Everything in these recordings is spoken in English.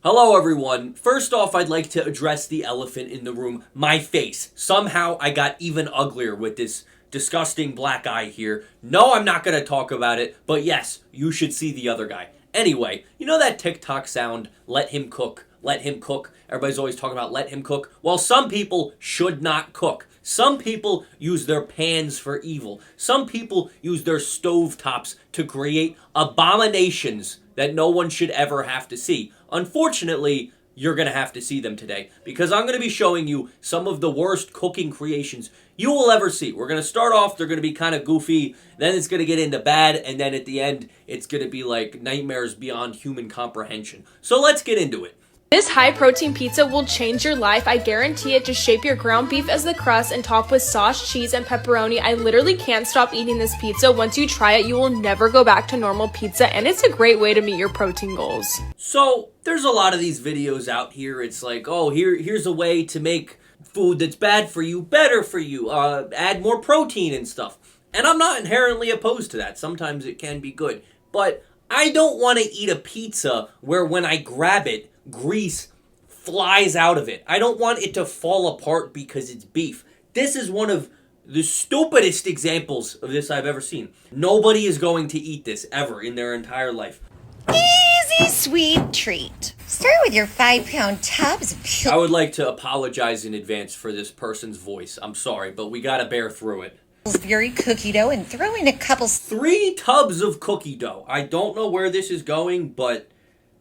Hello everyone. First off, I'd like to address the elephant in the room, my face. Somehow I got even uglier with this disgusting black eye here. No, I'm not going to talk about it, but yes, you should see the other guy. Anyway, you know that TikTok sound, let him cook, let him cook? Everybody's always talking about let him cook. Well, some people should not cook. Some people use their pans for evil. Some people use their stovetops to create abominations that no one should ever have to see. Unfortunately, you're going to have to see them today because I'm going to be showing you some of the worst cooking creations you will ever see. We're going to start off, they're going to be kind of goofy, then it's going to get into bad, and then at the end, it's going to be like nightmares beyond human comprehension. So let's get into it. This high-protein pizza will change your life. I guarantee it. Just shape your ground beef as the crust and top with sauce, cheese, and pepperoni. I literally can't stop eating this pizza. Once you try it, you will never go back to normal pizza, and it's a great way to meet your protein goals. So, there's a lot of these videos out here. It's like, oh, here's a way to make food that's bad for you better for you. Add more protein and stuff. And I'm not inherently opposed to that. Sometimes it can be good. But I don't want to eat a pizza where when I grab it, grease flies out of it. I don't want it to fall apart because it's beef. This is one of the stupidest examples of this I've ever seen. Nobody is going to eat this ever in their entire life. Easy sweet treat. Start with your 5-pound tubs of pure. I would like to apologize in advance for this person's voice. I'm sorry, but we gotta bear through it. Pillsbury cookie dough and throw in a couple 3 tubs of cookie dough. I don't know where this is going, but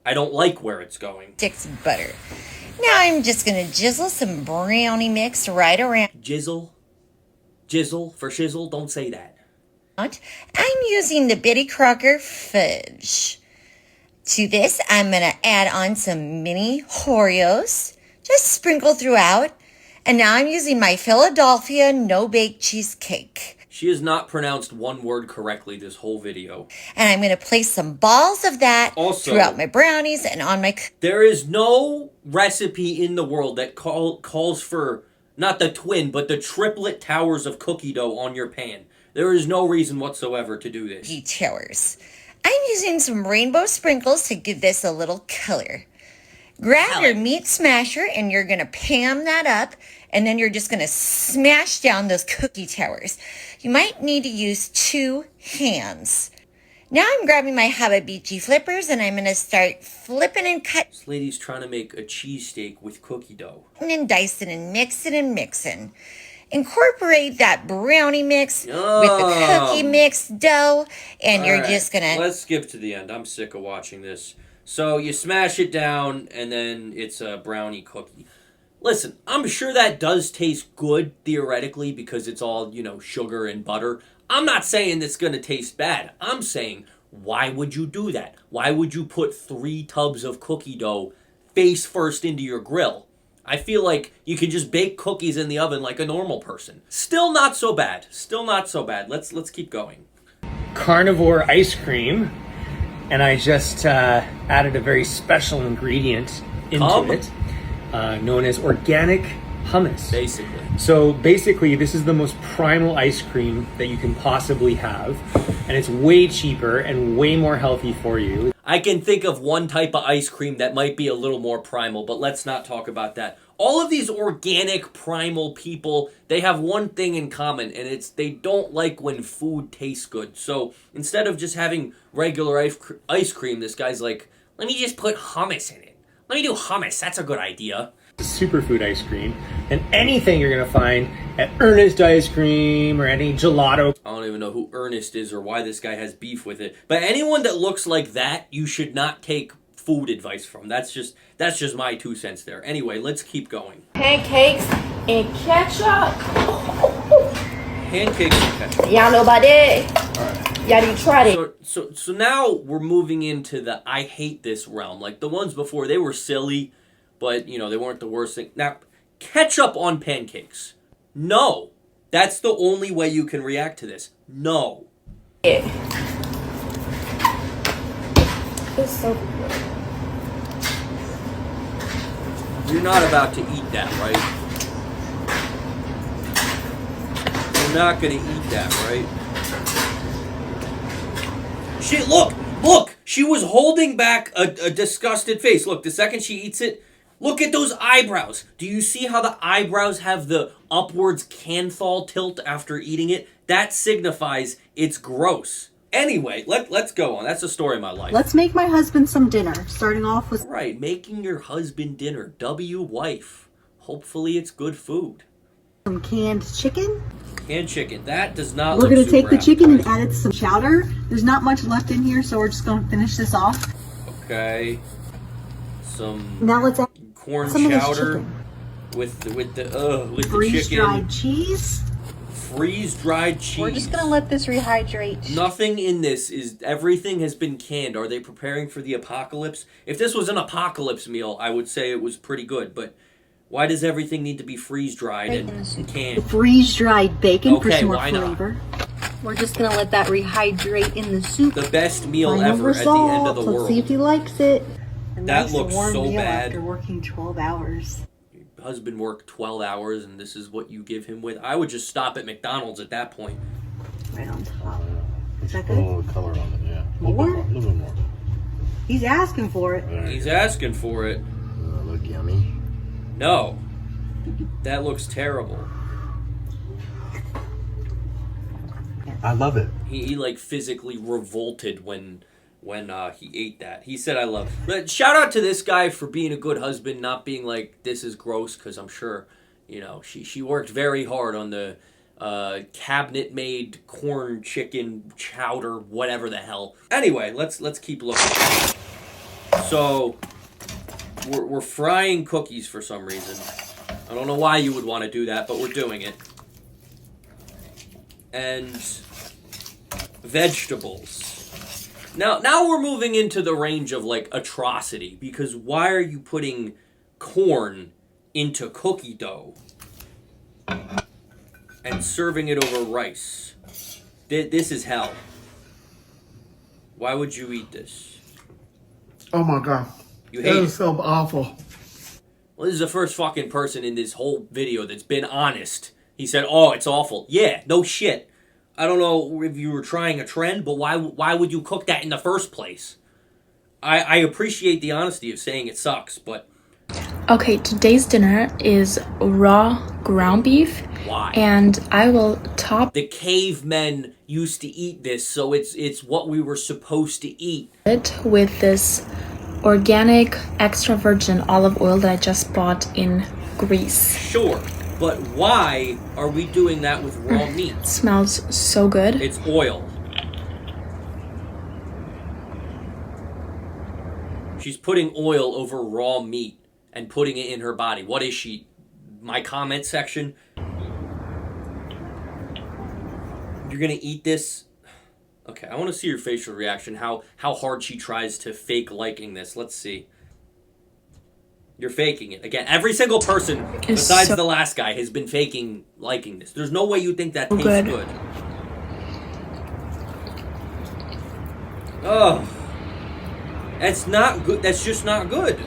I don't like where it's going. sticks of butter. Now I'm just gonna jizzle some brownie mix right around. Jizzle? Jizzle? For shizzle? Don't say that. I'm using the Betty Crocker fudge. To this, I'm gonna add on some mini Oreos, just sprinkle throughout. And now I'm using my Philadelphia no-bake cheesecake. She has not pronounced one word correctly this whole video. And I'm going to place some balls of that Also, throughout my brownies and on my... There is no recipe in the world that calls for, not the twin, but the triplet towers of cookie dough on your pan. There is no reason whatsoever to do this. Towers. I'm using some rainbow sprinkles to give this a little color. Grab your meat smasher and you're going to pan that up. And then you're just going to smash down those cookie towers. You might need to use 2 hands. Now I'm grabbing my Hababichi flippers and I'm going to start flipping and cutting. This lady's trying to make a cheesesteak with cookie dough. And dicing and mixing. Incorporate that brownie mix with the cookie mix dough. And you're just going to... Let's skip to the end. I'm sick of watching this. So you smash it down and then it's a brownie cookie. Listen, I'm sure that does taste good, theoretically, because it's all, sugar and butter. I'm not saying it's going to taste bad. I'm saying, why would you do that? Why would you put 3 tubs of cookie dough face first into your grill? I feel like you can just bake cookies in the oven like a normal person. Still not so bad. Let's keep going. Carnivore ice cream, and I just added a very special ingredient into it. Known as organic hummus. Basically, this is the most primal ice cream that you can possibly have, and it's way cheaper and way more healthy for you. I can think of one type of ice cream that might be a little more primal, but let's not talk about that. All of these organic primal people, they have one thing in common, and it's they don't like when food tastes good. So instead of just having regular ice cream, this guy's like, let me just put hummus in it. Let me do hummus. That's a good idea. Superfood ice cream, and anything you're going to find at Ernest Ice Cream or any gelato. I don't even know who Ernest is or why this guy has beef with it. But anyone that looks like that, you should not take food advice from. That's just my 2 cents there. Anyway, let's keep going. Pancakes and ketchup. Pancakes and ketchup. Y'all know about that? All right. Y'all didn't try it. So now we're moving into the I hate this realm. Like the ones before, they were silly, but they weren't the worst thing. Now, ketchup on pancakes. No. That's the only way you can react to this. No. Yeah. It's so good. You're not about to eat that, right? You're not going to eat that, right? Shit, look! She was holding back a disgusted face. Look, the second she eats it, look at those eyebrows. Do you see how the eyebrows have the upwards canthal tilt after eating it? That signifies it's gross. Anyway, let's go on. That's the story of my life. Let's make my husband some dinner, starting off with... Right, making your husband dinner. W wife. Hopefully it's good food. Some canned chicken. Canned chicken. That does not We're look going to take the chicken and appetizing. add it to some chowder. There's not much left in here, so we're just going to finish this off. Okay. Some Now let's add corn some chowder of with the chicken. freeze-dried cheese. Freeze-dried cheese. We're just going to let this rehydrate. Nothing in this is... Everything has been canned. Are they preparing for the apocalypse? If this was an apocalypse meal, I would say it was pretty good, but why does everything need to be freeze-dried and canned? Freeze-dried bacon for Okay, some more why not? flavor. We're just going to let that rehydrate in the soup. The best meal Final ever at the end of the Let's world. see if he likes it. A That nice looks warm so meal bad. After working 12 hours. Your husband worked 12 hours and this is what you give him with? I would just stop at McDonald's at that point. Right on top. Is that A good? little color on it, yeah. More? A little bit more. He's asking for it. There you He's go. asking for it. Look yummy. No. That looks terrible. I love it. He like physically revolted when he ate that. He said I love. But shout out to this guy for being a good husband, not being like this is gross, because I'm sure, you know, she worked very hard on the cabinet made corn chicken chowder, whatever the hell. Anyway, let's keep looking. So we're frying cookies for some reason. I don't know why you would want to do that, but we're doing it. And vegetables. Now we're moving into the range of like atrocity, because why are you putting corn into cookie dough and serving it over rice? This is hell. Why would you eat this? Oh my god. You That hate is it. so awful. Well, this is the first fucking person in this whole video that's been honest. He said, "Oh, it's awful." Yeah, no shit. I don't know if you were trying a trend, but why would you cook that in the first place? I appreciate the honesty of saying it sucks, but Okay, today's dinner is raw ground beef. why? And I will top The cavemen used to eat this, so it's what we were supposed to eat. it with this organic extra virgin olive oil that I just bought in Greece. Sure, but why are we doing that with raw meat? Smells so good. It's oil. She's putting oil over raw meat and putting it in her body. What is she? My comment section? You're gonna eat this? Okay, I want to see your facial reaction, how hard she tries to fake liking this. Let's see. You're faking it. Again, every single person besides the last guy has been faking liking this. There's no way you think that tastes good. Oh. That's not good. That's just not good.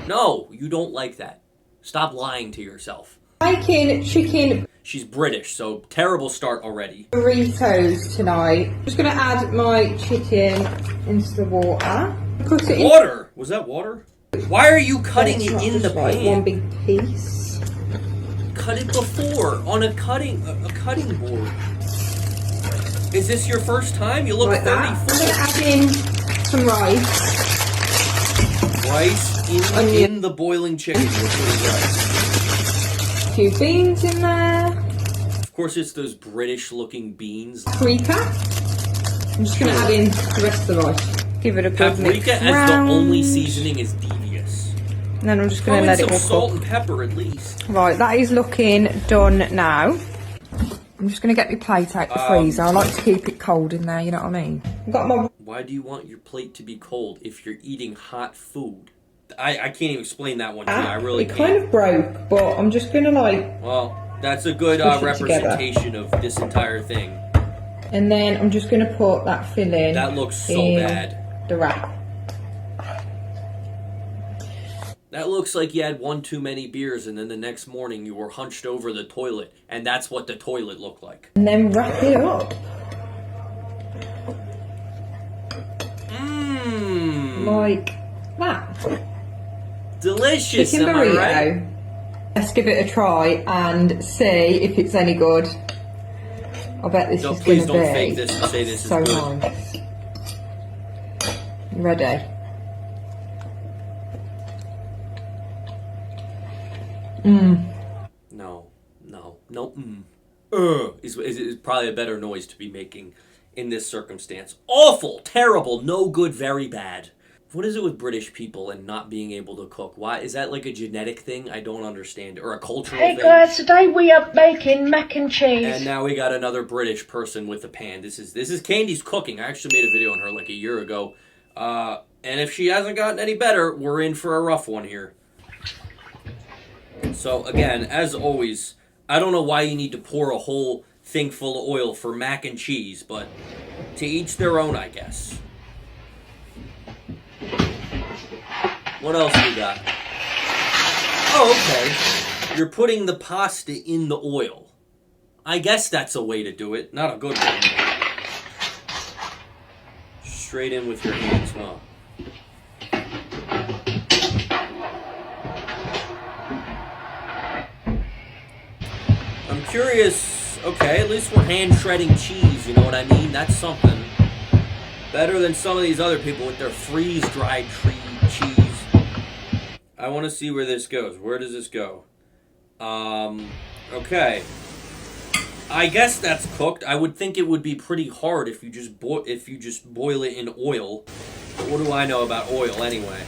No, you don't like that. Stop lying to yourself. Making chicken She's British, so terrible start already. burritos tonight. Just gonna add my chicken into the water. Put it in. Water? Was that water? Why are you cutting It's it not in the just like pan? one big piece. Cut it before on a cutting board. Is this your first time? You look Like that. I'm 34. gonna add in some rice. Rice Onion. in the boiling chicken. You're putting rice. A few beans in there. Of course, it's those British-looking beans. Paprika. I'm just gonna add in the rest of the rice. Give it a good mix Paprika as round. the only seasoning is devious. And then I'm just Throw gonna in let some it all salt cook. and pepper at least. Right, that is looking done now. I'm just going to get my plate out the freezer. I like to keep it cold in there, you know what I mean? I've got my... Why do you want your plate to be cold if you're eating hot food? I can't even explain that one to you. I really it can't. kind of broke, but I'm just going to like... Well, that's a good Push it representation of this entire thing. And then I'm just going to put that filling That looks so in bad. the wrap. That looks like you had one too many beers and then the next morning you were hunched over the toilet, and that's what the toilet looked like. And then wrap it up. like that. Delicious, Chicken am I burrito. right? Let's give it a try and see if it's any good. I bet this is Please going to don't be fake this and say this so is good. nice. You ready? No. Is probably a better noise to be making in this circumstance. Awful, terrible, no good, very bad. What is it with British people and not being able to cook? Why is that like a genetic thing? I don't understand, or a cultural thing. Hey guys, today we are making mac and cheese. And now we got another British person with a pan. This is Candy's cooking. I actually made a video on her like a year ago. And if she hasn't gotten any better, we're in for a rough one here. So again, as always, I don't know why you need to pour a whole thing full of oil for mac and cheese, but to each their own, I guess. What else we got? Oh, okay. You're putting the pasta in the oil. I guess that's a way to do it. Not a good one. Straight in with your hands, huh? I'm curious. Okay, at least we're hand shredding cheese, you know what I mean? That's something. Better than some of these other people with their freeze-dried cheese. I want to see where this goes. Where does this go? Okay. I guess that's cooked. I would think it would be pretty hard if you just boil it in oil. But what do I know about oil anyway?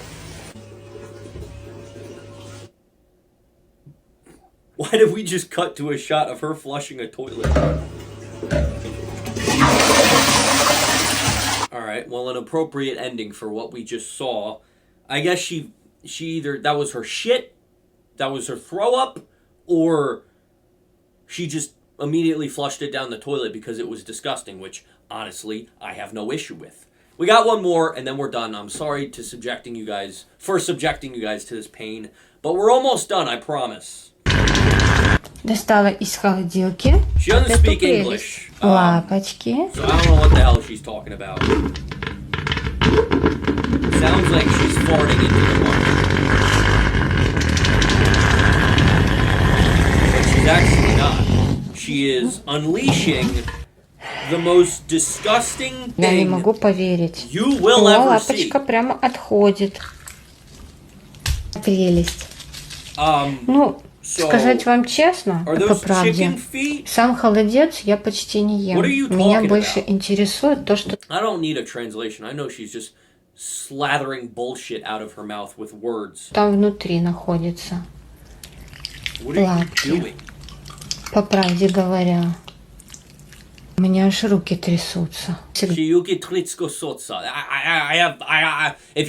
Why did we just cut to a shot of her flushing a toilet? Alright, well, an appropriate ending for what we just saw. I guess she either, that was her shit, that was her throw up, or she just immediately flushed it down the toilet because it was disgusting, which, honestly, I have no issue with. We got one more, and then we're done. I'm sorry to subjecting you guys to this pain, but we're almost done, I promise. Достала из холодилки. She doesn't speak English. Лапочки. So I don't know what the hell she's talking about. Sounds like she's farting into the mug. But she's actually not. She is unleashing the most disgusting Я не thing могу поверить. you will О, ever see. лапочка прямо отходит. Прелесть. Ну, сказать вам честно, по правде, сам холодец я почти не ем. Меня больше интересует то, что... I don't need a translation. I know she's just slathering bullshit out of her mouth with words. Там внутри находится. What are you doing? По правде говоря. У меня аж руки трясутся. If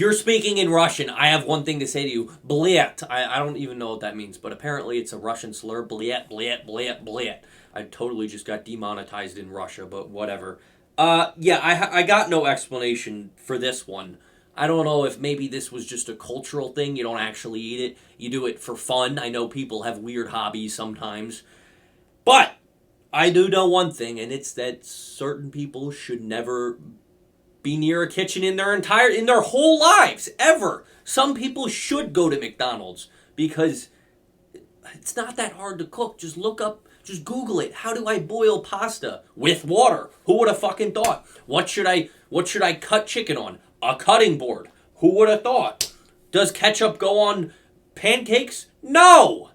you're speaking in Russian, I have one thing to say to you. Блет. I don't even know what that means, but apparently it's a Russian slur. Блет, блет, блет, блет. I totally just got demonetized in Russia, but whatever. Yeah, I got no explanation for this one. I don't know if maybe this was just a cultural thing. You don't actually eat it. You do it for fun. I know people have weird hobbies sometimes. But I do know one thing, and it's that certain people should never be near a kitchen in their whole lives, ever. Some people should go to McDonald's because it's not that hard to cook. Just look up, just Google it. How do I boil pasta with water? Who would have fucking thought? What should I cut chicken on? A cutting board. Who would have thought? Does ketchup go on pancakes? No.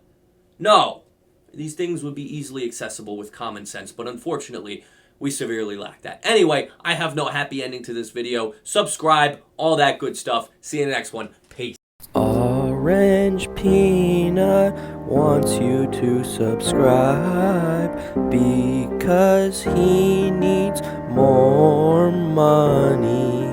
These things would be easily accessible with common sense, but unfortunately, we severely lack that. Anyway, I have no happy ending to this video. Subscribe, all that good stuff. See you in the next one. Peace. Orange Peanut wants you to subscribe because he needs more money.